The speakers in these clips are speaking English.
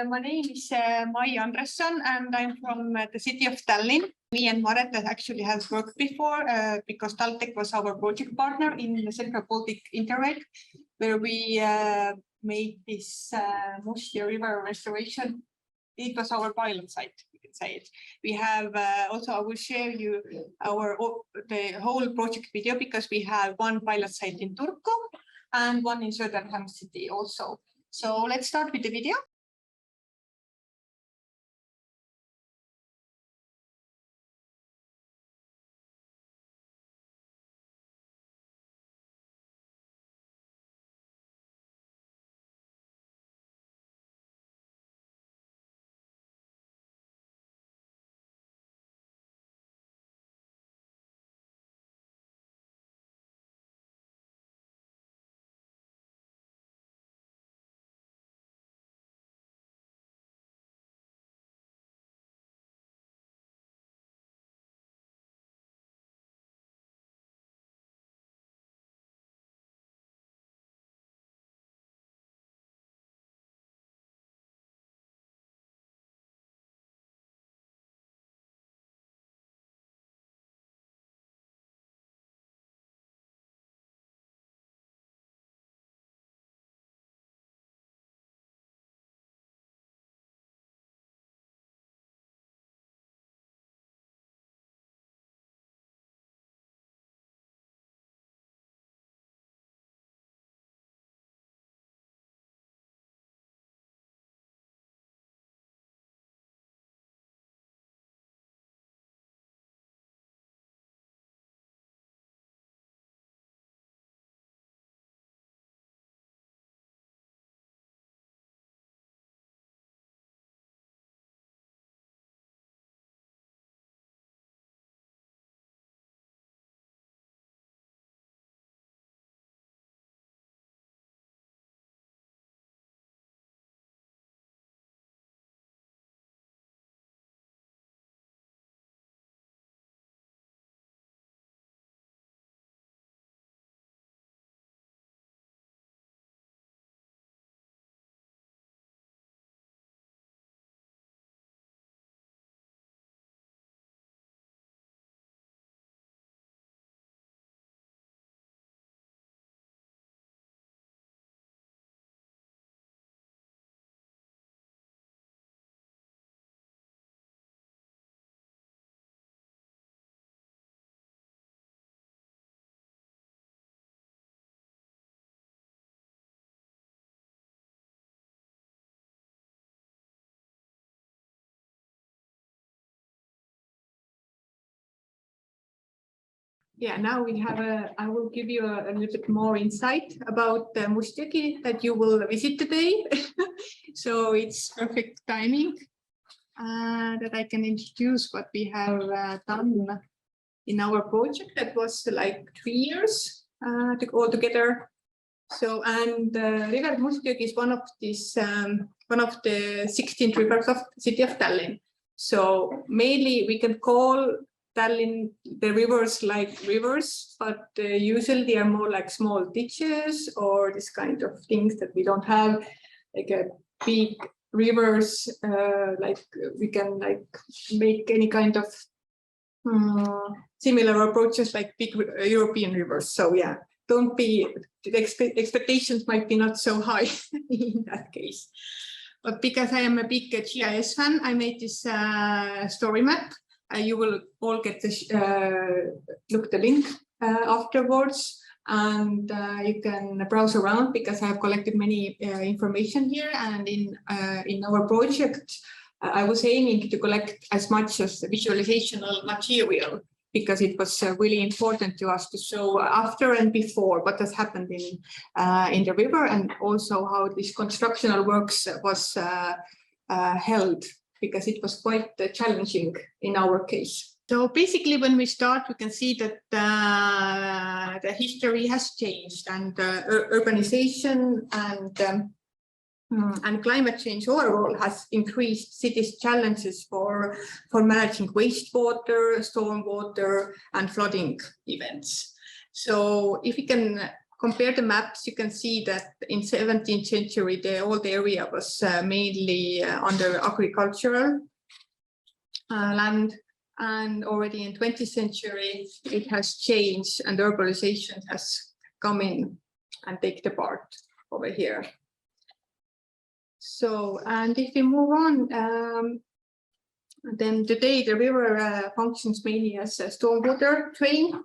my name is Mai Andresson, and I'm from the city of Tallinn. Me and Maretta actually have worked before because TalTech was our project partner in the Central Baltic Interreg, where we made this Mustia River restoration. It was our pilot site, you can say it. We have also, I will share you the whole project video because we have one pilot site in Turku and one in Söderhamn city also. So let's start with the video. Yeah, now we have I will give you a little bit more insight about Mustia that you will visit today. So it's perfect timing that I can introduce what we have done in our project. That was like 3 years all together. So, and River Mustia is one of the 16 rivers of the city of Tallinn. So mainly we can call Tallinn, the rivers like rivers, but usually they are more like small ditches or this kind of things that we don't have, like a big rivers, like we can like make any kind of similar approaches like big European rivers. So yeah, don't be, the expectations might be not so high in that case. But because I am a big GIS fan, I made this story map. You will all get to look the link afterwards, and you can browse around because I have collected many information here. And in our project, I was aiming to collect as much as the visualizational material because it was really important to us to show after and before what has happened in the river, and also how this constructional works was held, because it was quite challenging in our case. So basically, when we start, we can see that the history has changed, and urbanization and climate change overall has increased cities' challenges for managing wastewater, stormwater, and flooding events. So if we can compare the maps, you can see that in 17th century, the old area was mainly under agricultural land. And already in 20th century, it has changed and urbanization has come in and take the part over here. So, and if we move on, then today the river functions mainly as a stormwater drain.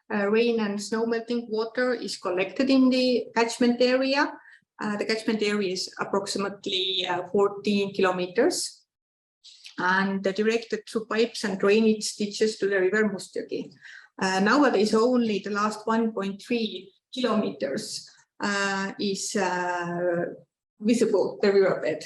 Rain and snow melting water is collected in the catchment area. The catchment area is approximately 14 kilometers and directed through pipes and drainage ditches to the river Mustjõgi. Nowadays, only the last 1.3 kilometers is visible, the riverbed,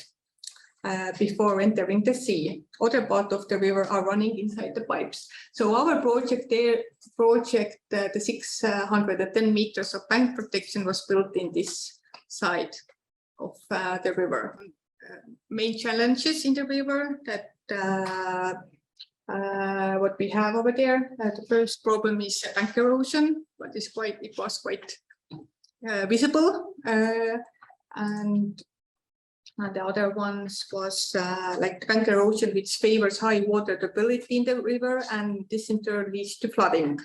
before entering the sea. Other part of the river are running inside the pipes. So our project there, the 610 meters of bank protection was built in this side of the river. Main challenges in the river that what we have over there. The first problem is bank erosion, but it was quite visible, and the other ones was like bank erosion, which favors high water stability in the river, and this in turn leads to flooding.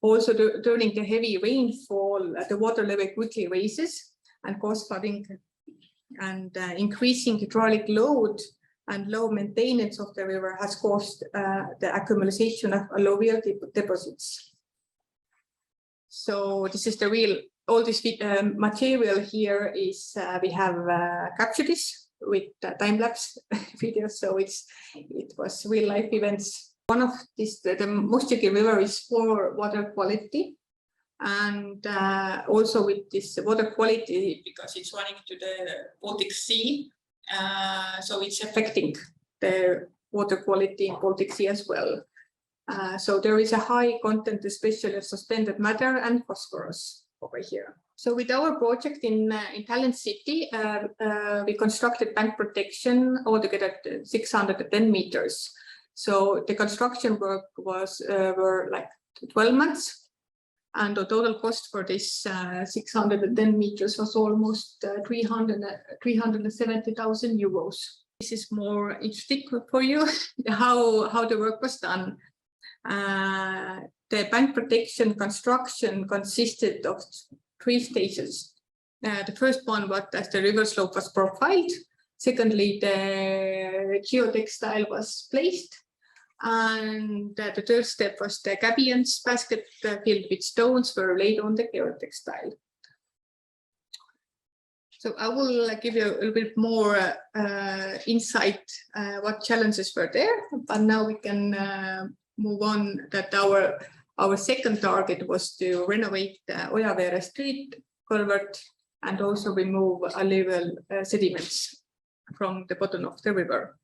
Also, during the heavy rainfall, the water level quickly raises and causes flooding, and increasing hydraulic load and low maintenance of the river has caused the accumulation of alluvial deposits. So this is the real, all this material here is, we have captured this with time-lapse video, so it was real-life events. One of this, the Mustjõgi River is poor water quality, and also with this water quality, because it's running to the Baltic Sea, so it's affecting the water quality in Baltic Sea as well. So there is a high content, especially of suspended matter and phosphorus over here. So with our project in Tallinn city, we constructed bank protection altogether 610 meters. So the construction work was were like 12 months, and the total cost for this 610 meters was almost 370,000 euros. This is more interesting for you, how the work was done. The bank protection construction consisted of 3 stages. The first one was as the river slope was profiled. Secondly, the geotextile was placed. And the third step was the gabions basket filled with stones were laid on the geotextile. So I will give you a little bit more insight what challenges were there, but now we can move on that our second target was to renovate the HEAWATER street culvert and also remove alluvial sediments from the bottom of the river.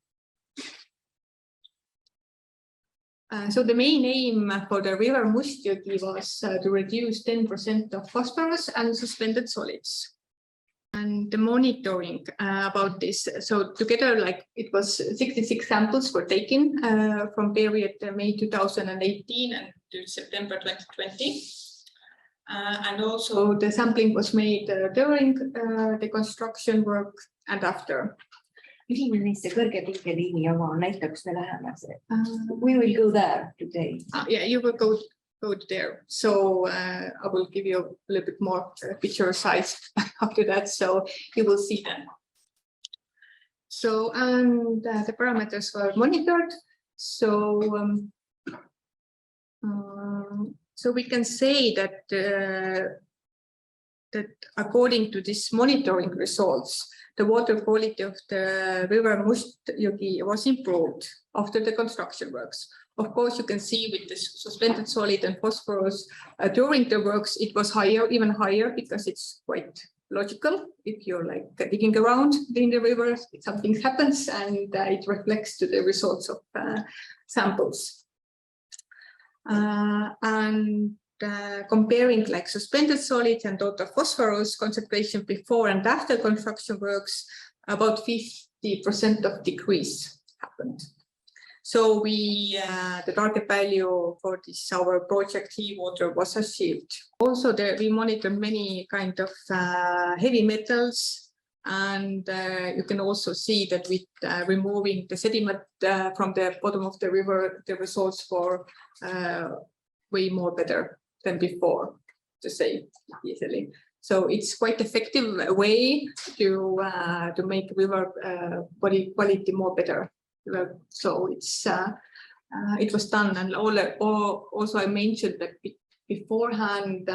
So the main aim for the river Mustjõgi was to reduce 10% of phosphorus and suspended solids. And the monitoring about this, so together, like it was 66 samples were taken from period May 2018 and to September 2020. And also the sampling was made during the construction work and after. We will go there today. Yeah, you will go there. So I will give you a little bit more picture size after that, so you will see that. So and the parameters were monitored. So so we can say that that according to this monitoring results, the water quality of the river Mustjõgi was improved after the construction works. Of course, you can see with the suspended solid and phosphorus during the works, it was higher, even higher, because it's quite logical. If you're like digging around in the river, something happens and it reflects to the results of samples. Comparing like suspended solids and total phosphorus concentration before and after construction works, about 50% of decrease happened. So the target value for this our project HEAWATER was achieved. Also, we monitor many kind of heavy metals, and you can also see that with removing the sediment from the bottom of the river, the results were way more better than before, to say easily. So it's quite effective way to make river body quality more better. So it was done, and also I mentioned that beforehand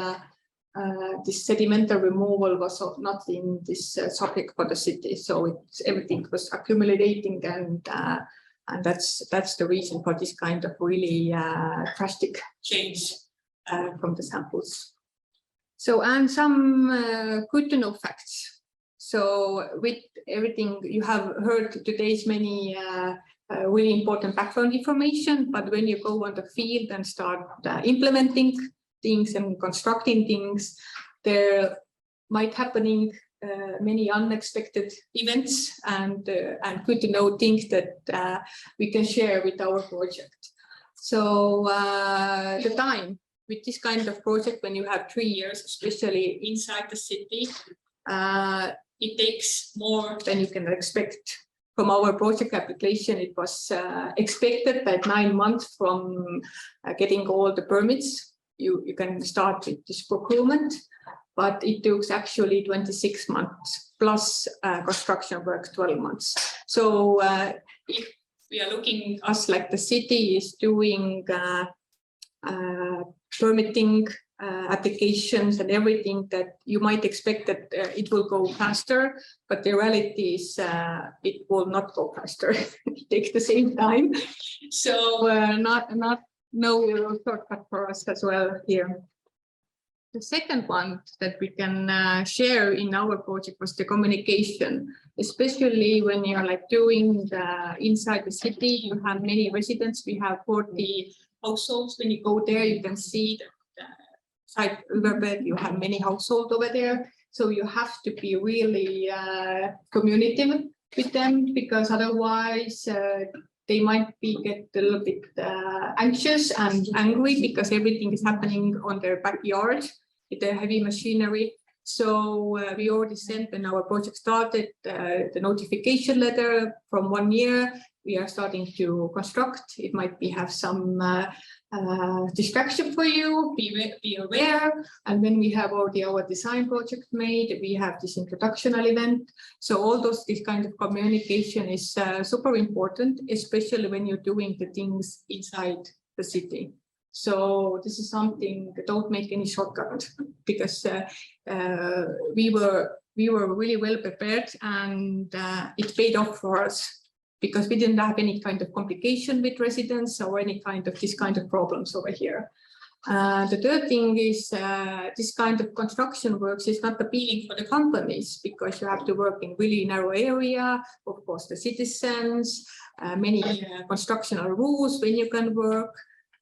this sedimental removal was not in this subject for the city, so everything was accumulating, and that's the reason for this kind of really drastic change from the samples. So, and some good to know facts. So with everything you have heard today's many really important background information, but when you go on the field and start implementing things and constructing things, there might happening many unexpected events, and good to know things that we can share with our project. So the time with this kind of project, when you have 3 years, especially inside the city, it takes more than you can expect. From our project application, it was expected that 9 months from getting all the permits, you can start with this procurement, but it took actually 26 months plus construction work 12 months. So if we are looking us like the city is doing permitting applications and everything, that you might expect that it will go faster, but the reality is it will not go faster. It takes the same time. So no shortcut for us as well here. The second one that we can share in our project was the communication, especially when you're like doing inside the city. You have many residents. We have 40 households. When you go there, you can see that side riverbed, you have many households over there. So you have to be really communicative with them, because otherwise they might get a little bit anxious and angry, because everything is happening on their backyard with the heavy machinery. So we already sent, when our project started, the notification letter from 1 year. We are starting to construct. It might have some distraction for you, be aware. And when we have already our design project made, we have this introductional event. So all this kind of communication is super important, especially when you're doing the things inside the city. So this is something that don't make any shortcut, because we were really well prepared, and it paid off for us, because we didn't have any kind of complication with residents or any kind of this kind of problems over here. The third thing is this kind of construction works is not appealing for the companies, because you have to work in really narrow area, of course, the citizens, many constructional rules when you can work.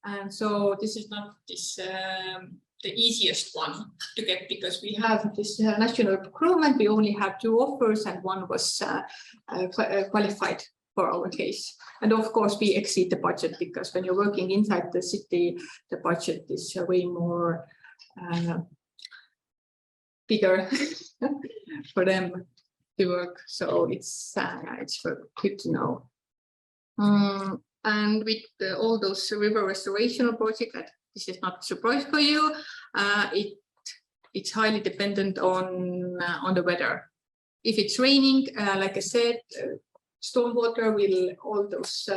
And so this is not the easiest one to get, because we have this national procurement. We only have 2 offers, and one was qualified for our case. And of course, we exceed the budget, because when you're working inside the city, the budget is way more bigger for them to work. So it's good to know. And with all those river restoration projects, this is not a surprise for you. It's highly dependent on the weather. If it's raining, like I said, stormwater will, all those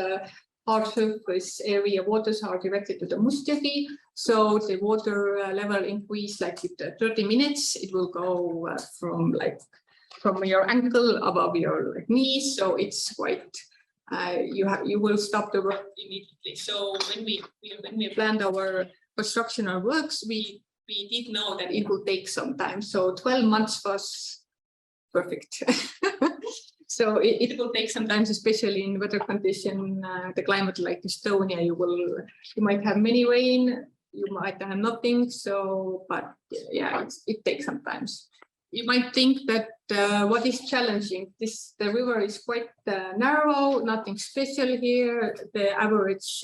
hard surface area waters are directed to the Mustjärvi. So the water level increase, like with 30 minutes, it will go from your ankle above your knees. So it's quite, you will stop the work immediately. So when we planned our constructional works, we did know that it will take some time. So 12 months was perfect. So it will take some time, especially in weather condition, the climate like Estonia. You might have many rain, you might have nothing. So, but yeah, it takes some time. you might think that what is challenging, the river is quite narrow, nothing special here. The average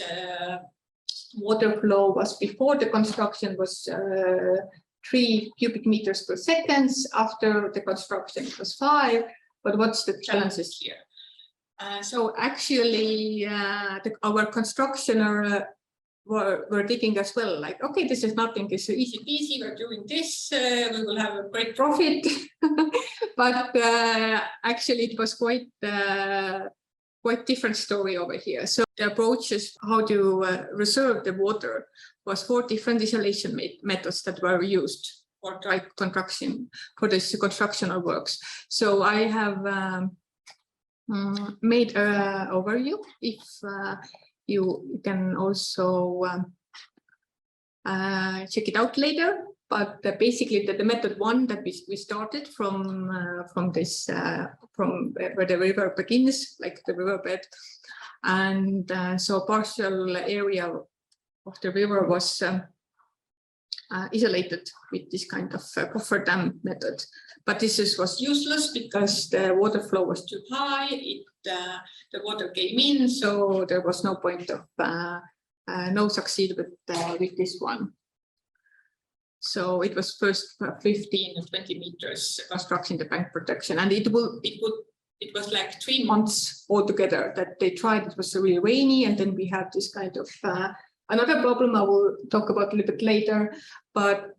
water flow was before the construction was 3 cubic meters per second. After the construction it was 5. But what's the challenges here? So actually our constructioner were thinking as well, like, okay, this is nothing, it's easy peasy, we're doing this, we will have a great profit. But actually it was quite different story over here. So the approaches how to reserve the water was 4 different isolation methods that were used for dry construction, for this constructional works. So I have made an overview. If you can also check it out later. But basically, the method 1 that we started from this from where the river begins, like the riverbed, and so a partial area of the river was isolated with this kind of buffer dam method. But this was useless because the water flow was too high. The water came in, so there was no point of no succeed with this one. So it was first 15 and 20 meters constructing the bank protection, and it was like 3 months altogether that they tried. It was really rainy, and then we had this kind of another problem I will talk about a little bit later, but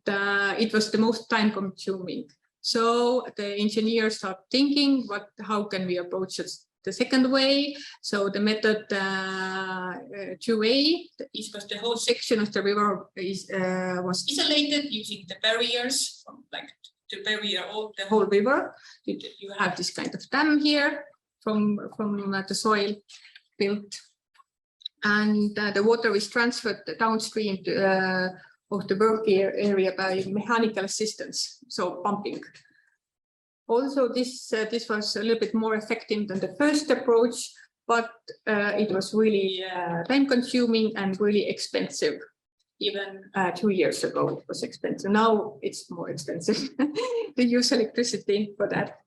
it was the most time consuming. So the engineers start thinking, how can we approach it the second way? So the method 2A was the whole section of the river was isolated using the barriers from to barrier the whole river. You have this kind of dam here from the soil built, and the water is transferred downstream of the work area by mechanical assistance, so pumping. Also, this was a little bit more effective than the first approach, but it was really time-consuming and really expensive. Even 2 years ago, it was expensive. Now it's more expensive to use electricity for that.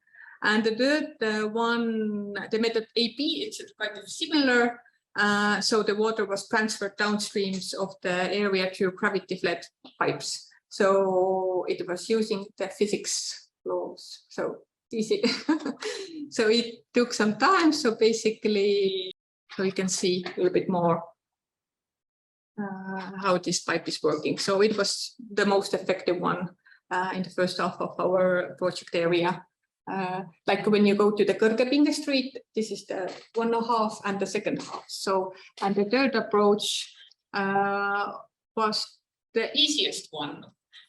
And the third one, the method AP, it's kind of similar. So the water was transferred downstreams of the area through gravity-fed pipes. So it was using the physics laws. So easy. So it took some time. So basically, so you can see a little bit more how this pipe is working. So it was the most effective one in the first half of our project area. Like when you go to the Kõrgepinge Street, this is the 1.5 and the second half. So, and the third approach was the easiest one.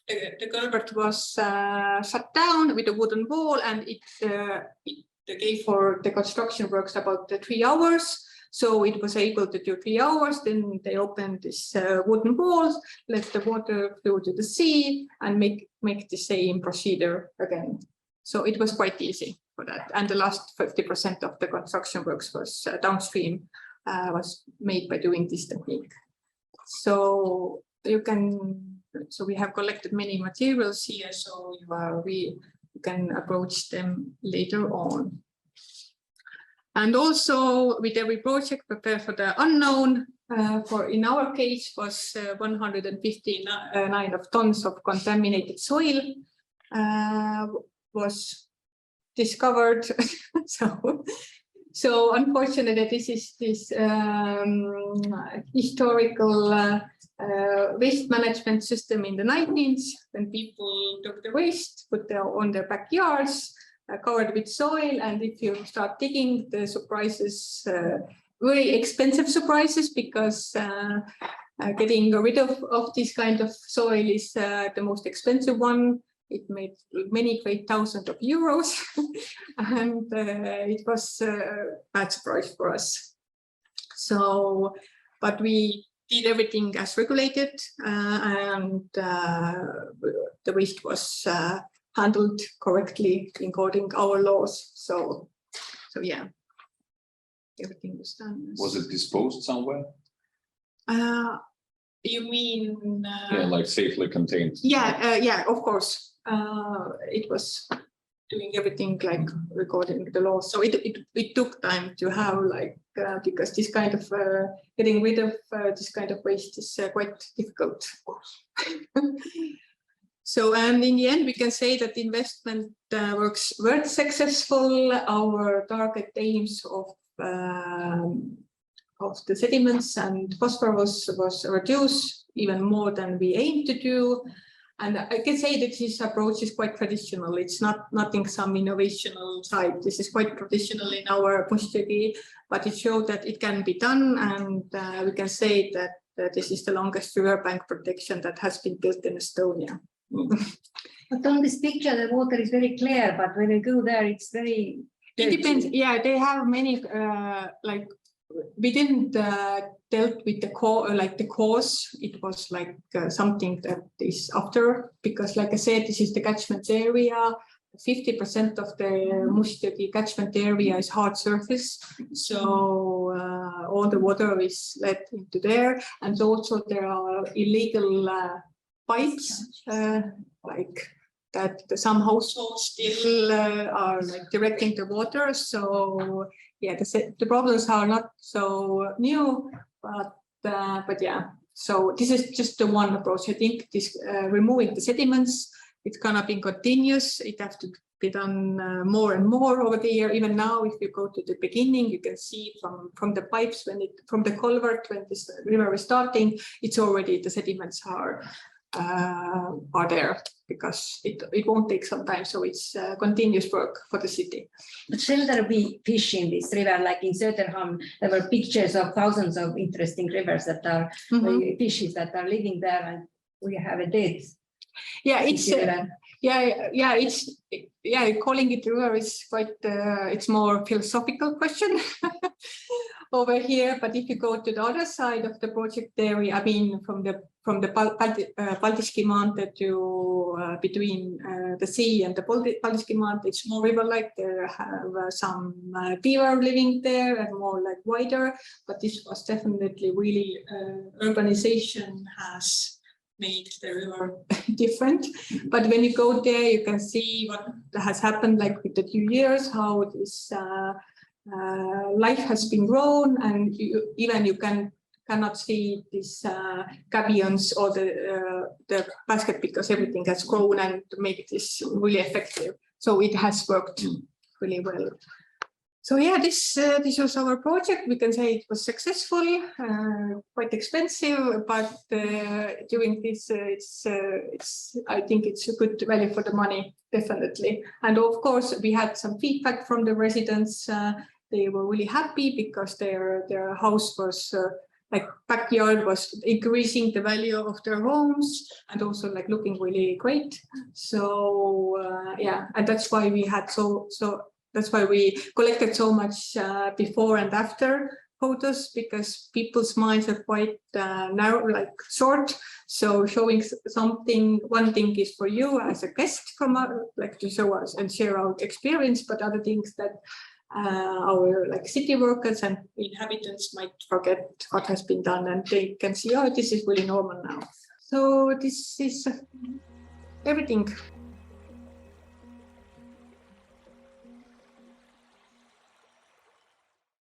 The culvert was shut down with a wooden wall, and it gave for the construction works about 3 hours. So it was able to do 3 hours. Then they opened this wooden walls, let the water flow to the sea, and make the same procedure again. So it was quite easy for that. And the last 50% of the construction works was downstream, was made by doing this technique. So you can, so we have collected many materials here, so you can approach them later on. And also with every project, prepare for the unknown. For in our case was 159 of tons of contaminated soil was discovered. So unfortunately, this is this historical waste management system in the 19th, when people took the waste, put them on their backyards, covered with soil, and if you start digging, the surprises, very expensive surprises, because getting rid of this kind of soil is the most expensive one. It made many great thousands of euros, and it was a bad surprise for us. So, but we did everything as regulated, and the waste was handled correctly according to our laws. So yeah, everything was done. Was it disposed somewhere? You mean? Yeah, like safely contained. Yeah, yeah, of course. it was doing everything like according to the law. So it took time to have like, because this kind of getting rid of this kind of waste is quite difficult. So, and in the end, we can say that the investment were successful. Our target aims of the sediments and phosphorus was reduced even more than we aimed to do. And I can say that this approach is quite traditional. It's nothing some innovational side. This is quite traditional in our Pushchegi, but it showed that it can be done. And we can say that this is the longest riverbank protection that has been built in Estonia. But on this picture, the water is very clear, but when you go there, it's very dirty. It depends. Yeah, they have many, like, we didn't dealt with the core, like the cause. It was like something that is after, because like I said, this is the catchment area. 50% of the Pushchegi catchment area is hard surface. So all the water is let into there. And also there are illegal pipes, like that some households still are like directing the water. So yeah, the problems are not so new, but yeah. So this is just the one approach. I think this removing the sediments, it's gonna be continuous. It has to be done more and more over the year. Even now, if you go to the beginning, you can see from the pipes from the culvert when this river is starting, it's already the sediments are there, because it won't take some time. So it's continuous work for the city. But shall there be fish in this river? Like in Söderhamn, there were pictures of thousands of interesting rivers that are fishes that are living there, and we have a dead. Yeah, it's calling it river is quite it's more philosophical question over here. But if you go to the other side of the project area, I mean from the Paldiski Mountain to between the sea and the Paldiski Mountain, it's more river-like. There have some beaver living there and more like wider. But this was definitely really urbanization has made the river different. But when you go there, you can see what has happened, like with the 2 years, how this life has been grown, and you cannot see these gabions or the basket, because everything has grown and to make this really effective. So it has worked really well. So yeah, this was our project. We can say it was successful, quite expensive, but during this, I think it's a good value for the money, definitely. And of course, we had some feedback from the residents. They were really happy because their house was like backyard was increasing the value of their homes, and also like looking really great. So yeah, and that's why we had that's why we collected so much before and after photos, because people's minds are quite narrow, like short. So showing something, one thing is for you as a guest from like to show us and share our experience, but other things that our like city workers and inhabitants might forget what has been done, and they can see, oh, this is really normal now. So this is everything.